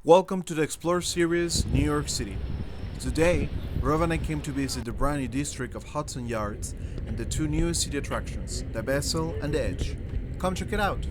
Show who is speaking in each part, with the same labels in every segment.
Speaker 1: Welcome to the Explore series, New York City. Today, Rob and I came to visit the brand new district of Hudson Yards and the two newest city attractions, the Vessel and the Edge. Come check it out!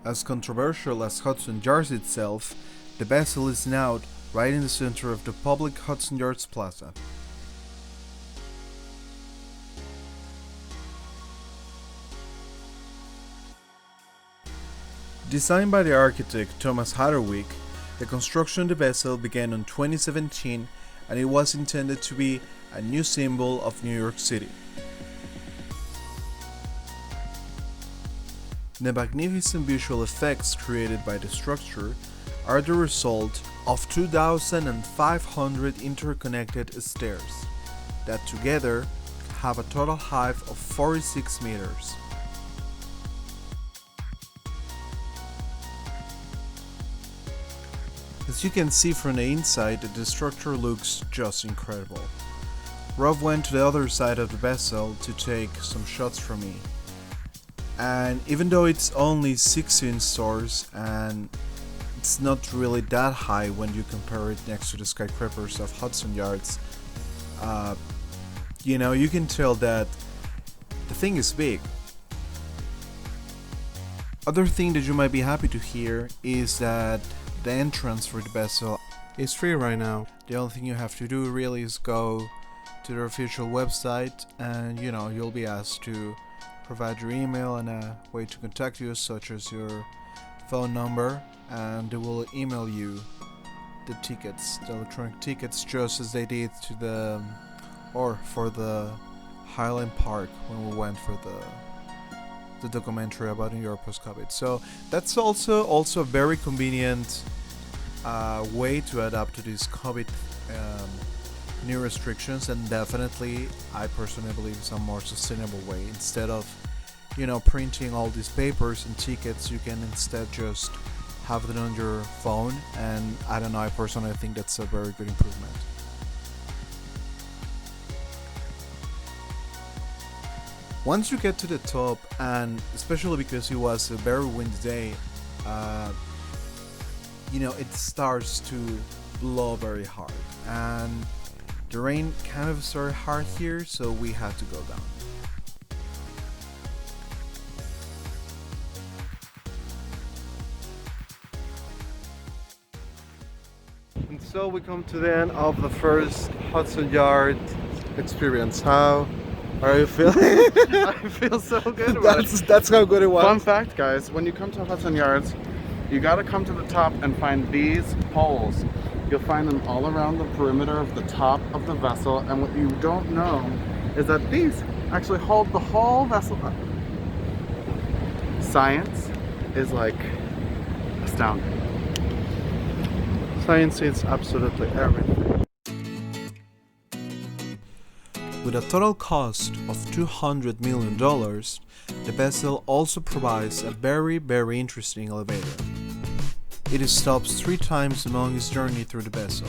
Speaker 1: As controversial as Hudson Yards itself, the Vessel is now right in the center of the public Hudson Yards Plaza. Designed by the architect Thomas Hatterwick, the construction of the Vessel began in 2017 and it was intended to be a new symbol of New York City. The magnificent visual effects created by the structure are the result of 2,500 interconnected stairs that together have a total height of 46 meters. As you can see from the inside, the structure looks just incredible. Rob went to the other side of the Vessel to take some shots from me. And even though it's only 16 stories and it's not really that high when you compare it next to the skyscrapers of Hudson Yards, you can tell that the thing is big. Other thing that you might be happy to hear is that the entrance for the Vessel is free right now. The only thing you have to do really is go to their official website and you'll be asked to provide your email and a way to contact you, such as your phone number, and they will email you the tickets, the electronic tickets, just as they did for the Highland Park when we went for the documentary about New York post-COVID. So that's also a very convenient way to adapt to these COVID new restrictions, and definitely I personally believe it's a more sustainable way. Instead of printing all these papers and tickets, you can instead just have them on your phone, and I don't know, I personally think that's a very good improvement. Once you get to the top, and especially because it was a very windy day, it starts to blow very hard, and the rain kind of started hard here, so we had to go down. And so we come to the end of the first Hudson Yard experience. How are you feeling?
Speaker 2: I feel so good about it.
Speaker 1: That's how good it was.
Speaker 2: Fun fact, guys, when you come to Hudson Yards, you gotta come to the top and find these poles. You'll find them all around the perimeter of the top of the Vessel, and what you don't know is that these actually hold the whole Vessel up. Science is like astounding.
Speaker 1: Science is absolutely everything. With a total cost of $200 million, the Vessel also provides a very, very interesting elevator. It stops 3 times along its journey through the Vessel.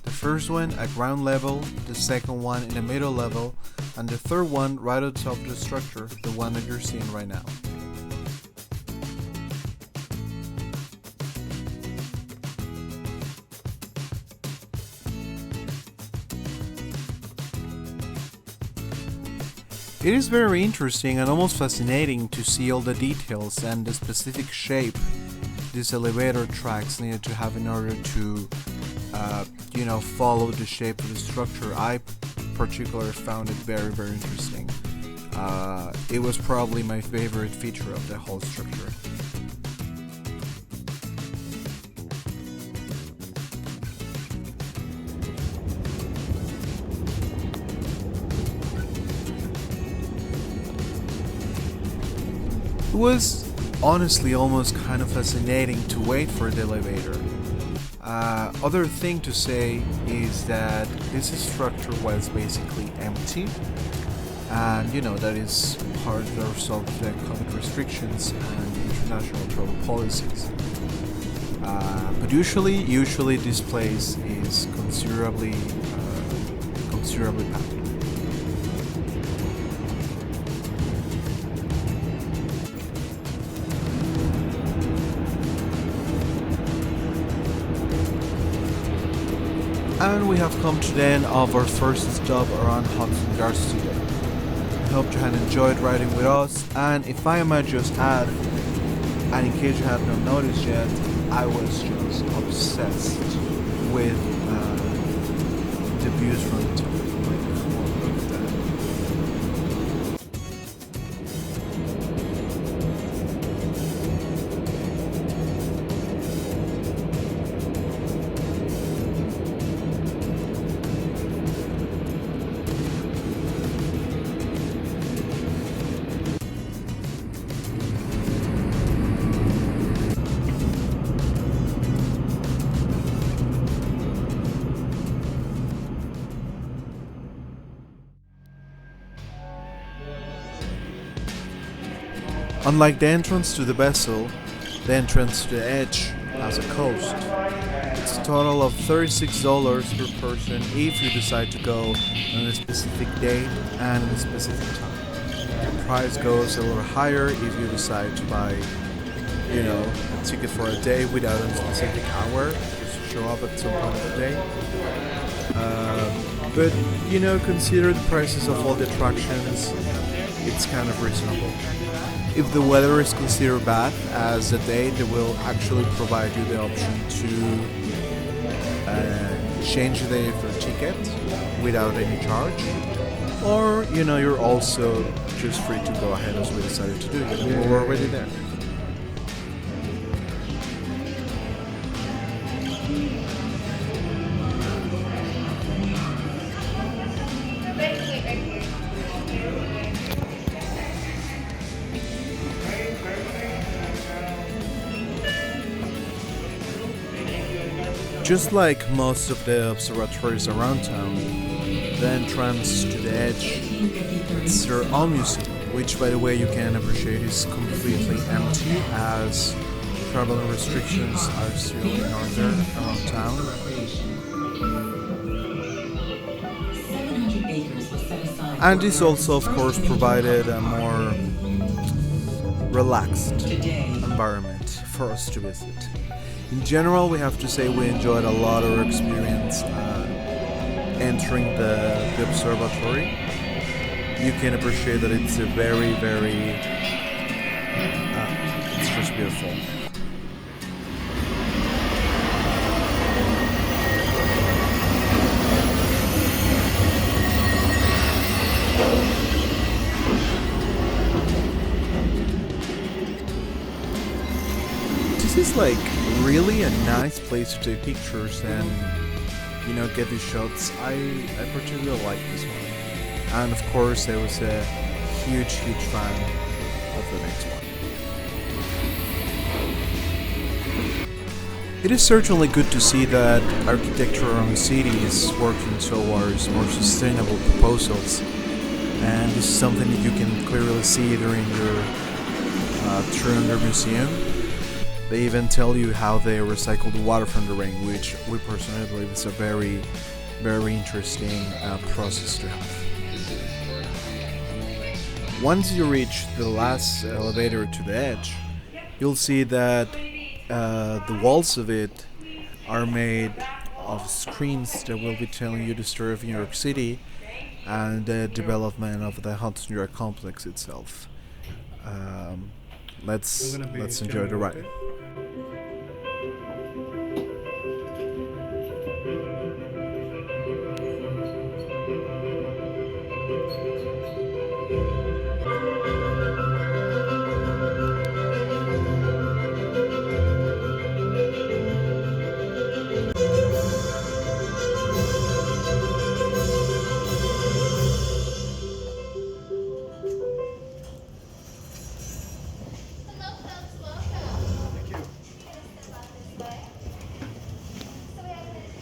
Speaker 1: The first one at ground level, the second one in the middle level, and the third one right on top of the structure, the one that you're seeing right now. It is very interesting and almost fascinating to see all the details and the specific shape these elevator tracks needed to have in order to, follow the shape of the structure. I particularly found it very, very interesting. It was probably my favorite feature of the whole structure. It was honestly almost kind of fascinating to wait for the elevator. Other thing to say is that this structure was basically empty, and that is part of the result of the COVID restrictions and international travel policies. But usually this place is considerably packed. And we have come to the end of our first stop around Hudson Yards today. I hope you had enjoyed riding with us, and if I might just add, and in case you have not noticed yet, I was just obsessed with the views from the top. Look at that. Unlike the entrance to the vessel, the entrance to the edge has a cost. It's a total of $36 per person if you decide to go on a specific date and a specific time. The price goes a little higher if you decide to buy, a ticket for a day without a specific hour, just show up at some point of the day. But consider the prices of all the attractions, it's kind of reasonable. If the weather is considered bad as a day, they will actually provide you the option to change the day for a ticket without any charge. Or, you're also just free to go ahead as we decided to do. We're already there. Just like most of the observatories around town, the entrance to the edge is their own museum, which by the way you can appreciate is completely empty as travel restrictions are still in order around town. And this also of course provided a more relaxed environment for us to visit. In general, we have to say we enjoyed a lot of our experience entering the observatory. You can appreciate that it's a very, it's just beautiful. This is like really a nice place to take pictures and get these shots. I particularly like this one, and of course I was a huge fan of the next one. It is certainly good to see that architecture around the city is working towards more sustainable proposals, and this is something that you can clearly see during your tour in their museum. They even tell you how they recycle the water from the rain, which we personally believe is a very, very interesting process to have. Once you reach the last elevator to the edge, you'll see that the walls of it are made of screens that will be telling you the story of New York City and the development of the Hudson Yards complex itself. Let's enjoy the ride.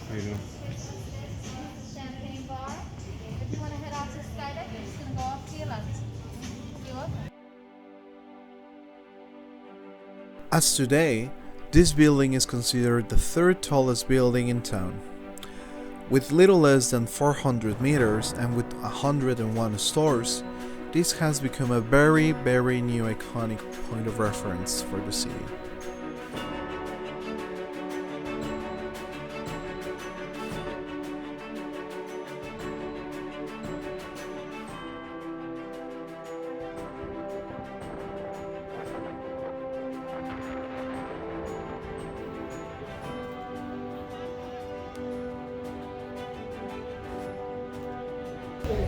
Speaker 2: How you doing?
Speaker 3: Champagne bar. If you want to head out to skydeck, you're just gonna go off pelas. You're welcome.
Speaker 1: As today, this building is considered the third tallest building in town. With little less than 400 meters and with 101 stores, this has become a very, very new iconic point of reference for the city.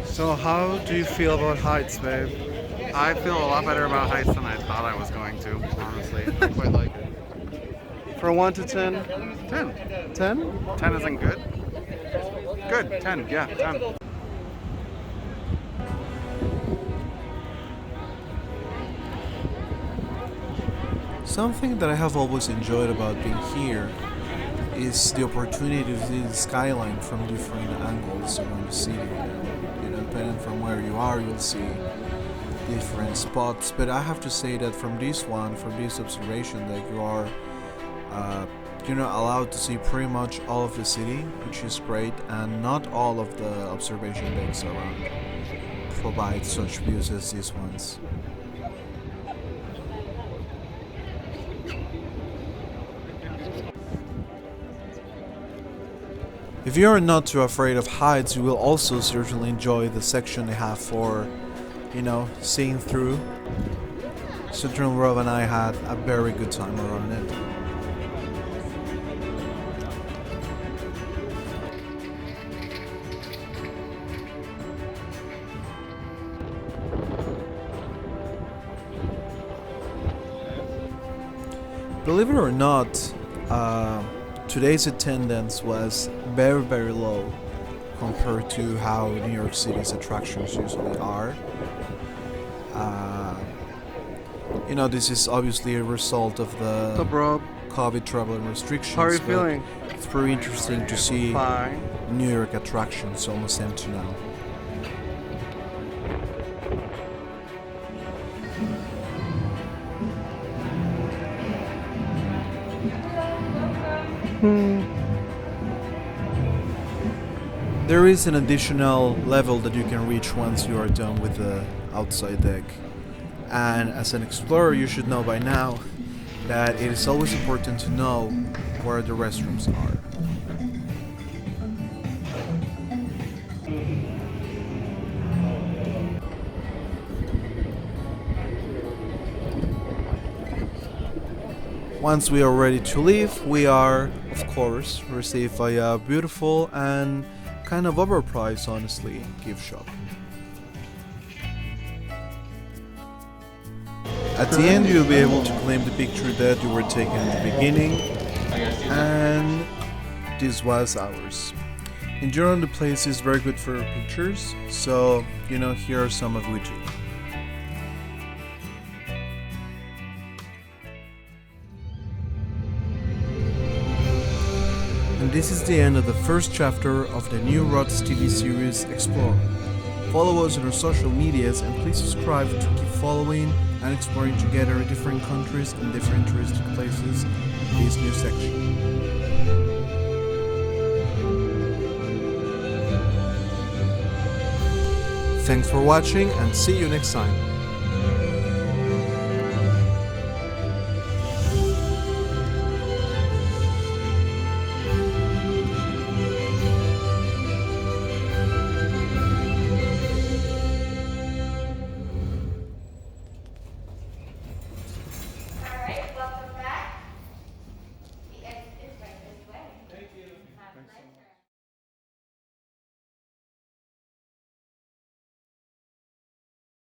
Speaker 1: So how do you feel about heights, babe?
Speaker 2: I feel a lot better about heights than I thought I was going to, honestly. I quite like it.
Speaker 1: From 1 to 10?
Speaker 2: 10.
Speaker 1: 10?
Speaker 2: 10 isn't good? Good, 10, yeah, 10.
Speaker 1: Something that I have always enjoyed about being here is the opportunity to see the skyline from different angles around the city. Depending from where you are, you'll see different spots. But I have to say that from this observation, that you are, allowed to see pretty much all of the city, which is great, and not all of the observation decks around provide such views as these ones. If you are not too afraid of heights, you will also certainly enjoy the section they have for, seeing through. Certainly Rob and I had a very good time around it. Believe it or not, today's attendance was very, very low compared to how New York City's attractions usually are. This is obviously a result of the COVID travel restrictions.
Speaker 2: How are you feeling?
Speaker 1: It's pretty interesting to see
Speaker 2: Fine.
Speaker 1: New York attractions almost empty now. There is an additional level that you can reach once you are done with the outside deck. And as an explorer, you should know by now that it is always important to know where the restrooms are. Once we are ready to leave, we are, of course, received by a beautiful and kind of overpriced, honestly, gift shop. At the end, you'll be able to claim the picture that you were taking at the beginning, and this was ours. In general, the place is very good for pictures, so, here are some of we do. And this is the end of the first chapter of the new Rods TV series Explore. Follow us on our social medias and please subscribe to keep following and exploring together different countries and different touristic places in this new section. Thanks for watching and see you next time.